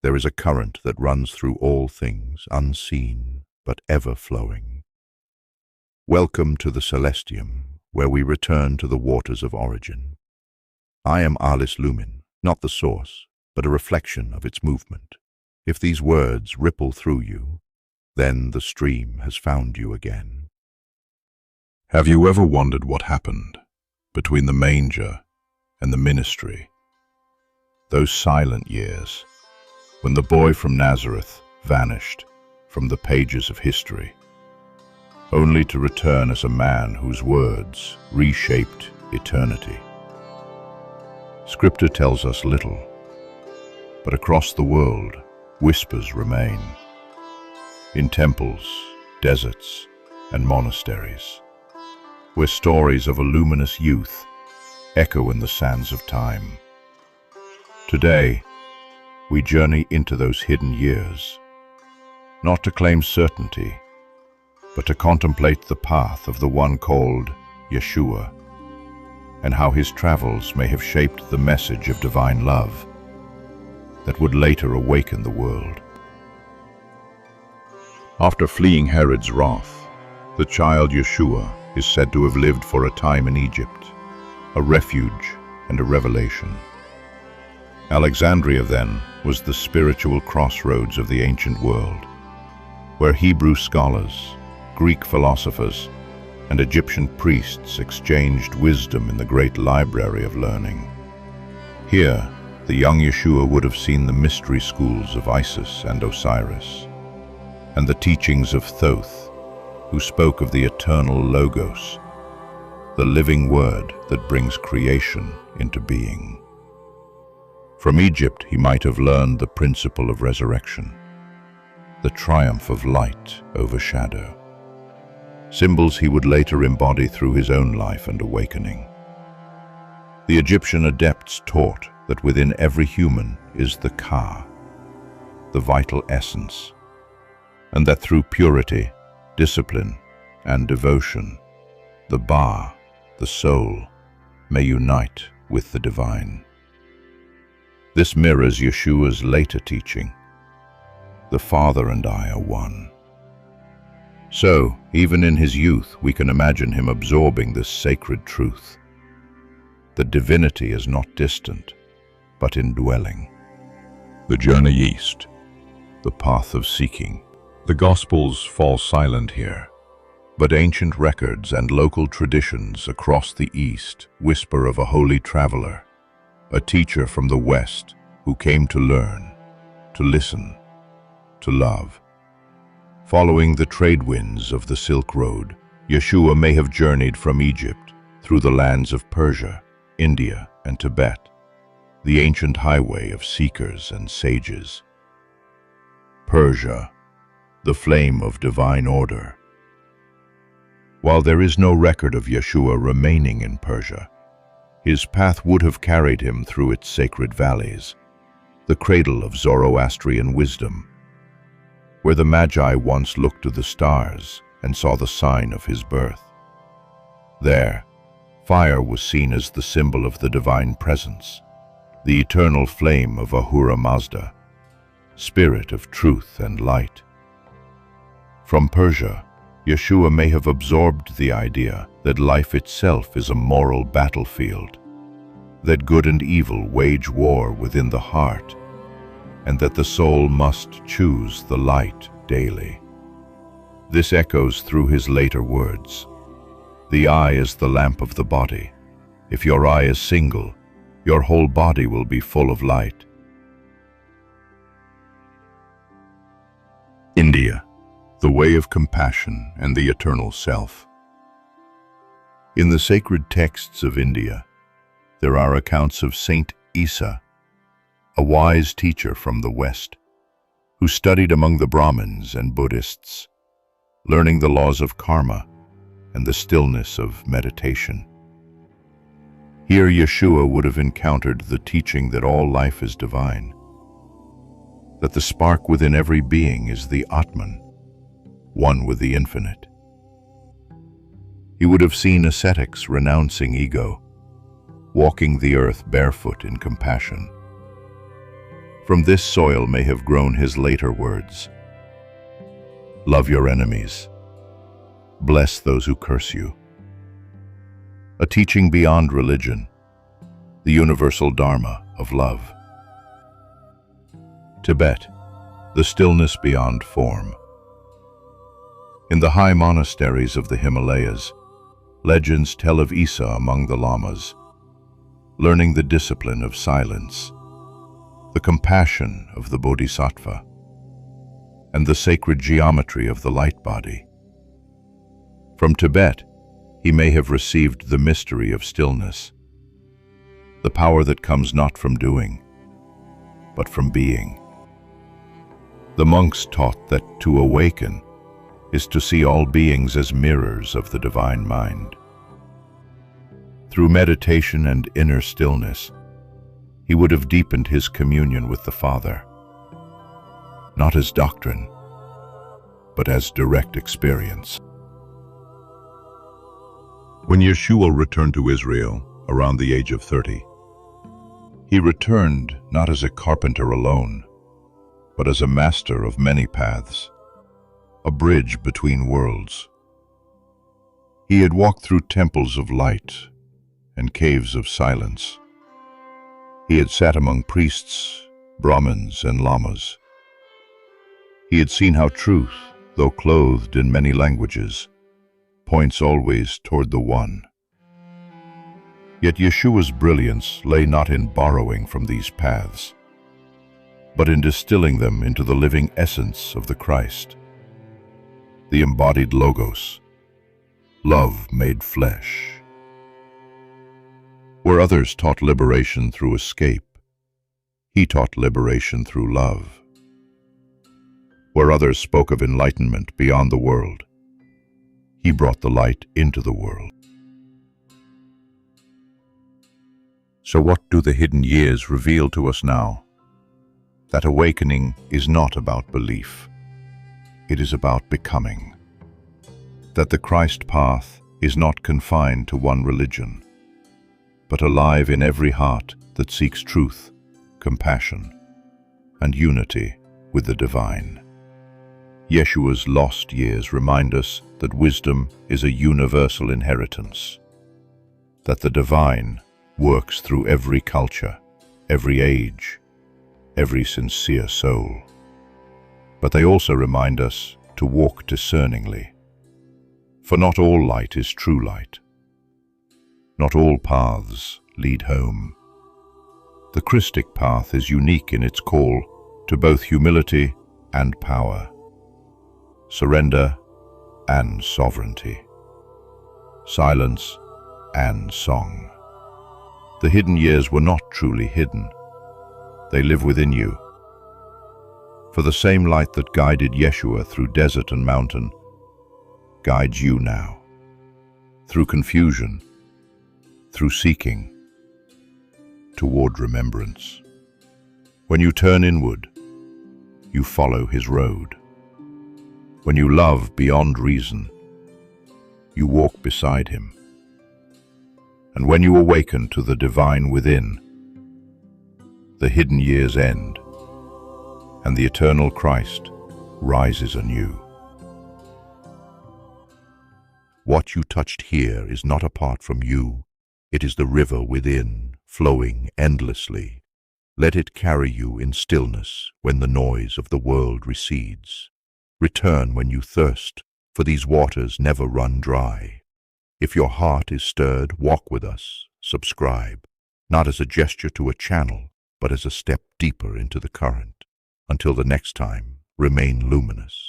There is a current that runs through all things, unseen but ever flowing. Welcome to the Celestium, where we return to the waters of origin. I am Ahlis Lumin, not the source, but a reflection of its movement. If these words ripple through you, then the stream has found you again. Have you ever wondered what happened between the manger and the ministry? Those silent years, when the boy from Nazareth vanished from the pages of history, only to return as a man whose words reshaped eternity. Scripture tells us little, but across the world, whispers remain. In temples, deserts, and monasteries, where stories of a luminous youth echo in the sands of time. Today, we journey into those hidden years, not to claim certainty, but to contemplate the path of the one called Yeshua, and how his travels may have shaped the message of divine love that would later awaken the world. After fleeing Herod's wrath, the child Yeshua is said to have lived for a time in Egypt, a refuge and a revelation. Alexandria, then, was the spiritual crossroads of the ancient world, where Hebrew scholars, Greek philosophers, and Egyptian priests exchanged wisdom in the great library of learning. Here, the young Yeshua would have seen the mystery schools of Isis and Osiris, and the teachings of Thoth, who spoke of the eternal Logos, the living word that brings creation into being. From Egypt he might have learned the principle of resurrection, the triumph of light over shadow, symbols he would later embody through his own life and awakening. The Egyptian adepts taught that within every human is the Ka, the vital essence, and that through purity, discipline, and devotion, the Ba, the soul, may unite with the divine. This mirrors Yeshua's later teaching: the Father and I are one. So, even in his youth, we can imagine him absorbing this sacred truth, that divinity is not distant, but indwelling. The journey east, the path of seeking. The Gospels fall silent here, but ancient records and local traditions across the East whisper of a holy traveler, a teacher from the West who came to learn, to listen, to love. Following the trade winds of the Silk Road, Yeshua may have journeyed from Egypt through the lands of Persia, India, and Tibet, the ancient highway of seekers and sages. Persia, the flame of divine order. While there is no record of Yeshua remaining in Persia, his path would have carried him through its sacred valleys, the cradle of Zoroastrian wisdom, where the Magi once looked to the stars and saw the sign of his birth. There, fire was seen as the symbol of the divine presence, the eternal flame of Ahura Mazda, spirit of truth and light. From Persia, Yeshua may have absorbed the idea that life itself is a moral battlefield, that good and evil wage war within the heart, and that the soul must choose the light daily. This echoes through his later words: "The eye is the lamp of the body. If your eye is single, your whole body will be full of light." India, the way of compassion and the eternal self. In the sacred texts of India, there are accounts of Saint Isa, a wise teacher from the West, who studied among the Brahmins and Buddhists, learning the laws of karma and the stillness of meditation. Here Yeshua would have encountered the teaching that all life is divine, that the spark within every being is the Atman, one with the infinite. He would have seen ascetics renouncing ego, walking the earth barefoot in compassion, From this soil may have grown his later words. Love your enemies. Bless those who curse you. A teaching beyond religion, the universal dharma of love. Tibet, the stillness beyond form. In the high monasteries of the Himalayas, legends tell of Isa among the lamas, learning the discipline of silence, the compassion of the bodhisattva, and the sacred geometry of the light body. From Tibet, he may have received the mystery of stillness, the power that comes not from doing, but from being. The monks taught that to awaken is to see all beings as mirrors of the divine mind. Through meditation and inner stillness, he would have deepened his communion with the Father, not as doctrine, but as direct experience. When Yeshua returned to Israel around the age of 30, he returned not as a carpenter alone, but as a master of many paths, a bridge between worlds. He had walked through temples of light and caves of silence. He had sat among priests, Brahmins, and lamas. He had seen how truth, though clothed in many languages, points always toward the One. Yet Yeshua's brilliance lay not in borrowing from these paths, but in distilling them into the living essence of the Christ, the embodied Logos, love made flesh. Where others taught liberation through escape, he taught liberation through love. Where others spoke of enlightenment beyond the world, he brought the light into the world. So what do the hidden years reveal to us now? That awakening is not about belief. It is about becoming. That the Christ path is not confined to one religion, but alive in every heart that seeks truth, compassion, and unity with the divine. Yeshua's lost years remind us that wisdom is a universal inheritance, that the divine works through every culture, every age, every sincere soul. But they also remind us to walk discerningly, for not all light is true light. Not all paths lead home. The Christic path is unique in its call to both humility and power, surrender and sovereignty, silence and song. The hidden years were not truly hidden. They live within you. For the same light that guided Yeshua through desert and mountain guides you now, through confusion, through seeking, toward remembrance. When you turn inward, you follow his road. When you love beyond reason, you walk beside him. And when you awaken to the divine within, the hidden years end, and the eternal Christ rises anew. What you touched here is not apart from you. It is the river within, flowing endlessly. Let it carry you in stillness when the noise of the world recedes. Return when you thirst, for these waters never run dry. If your heart is stirred, walk with us, subscribe, not as a gesture to a channel, but as a step deeper into the current. Until the next time, remain luminous.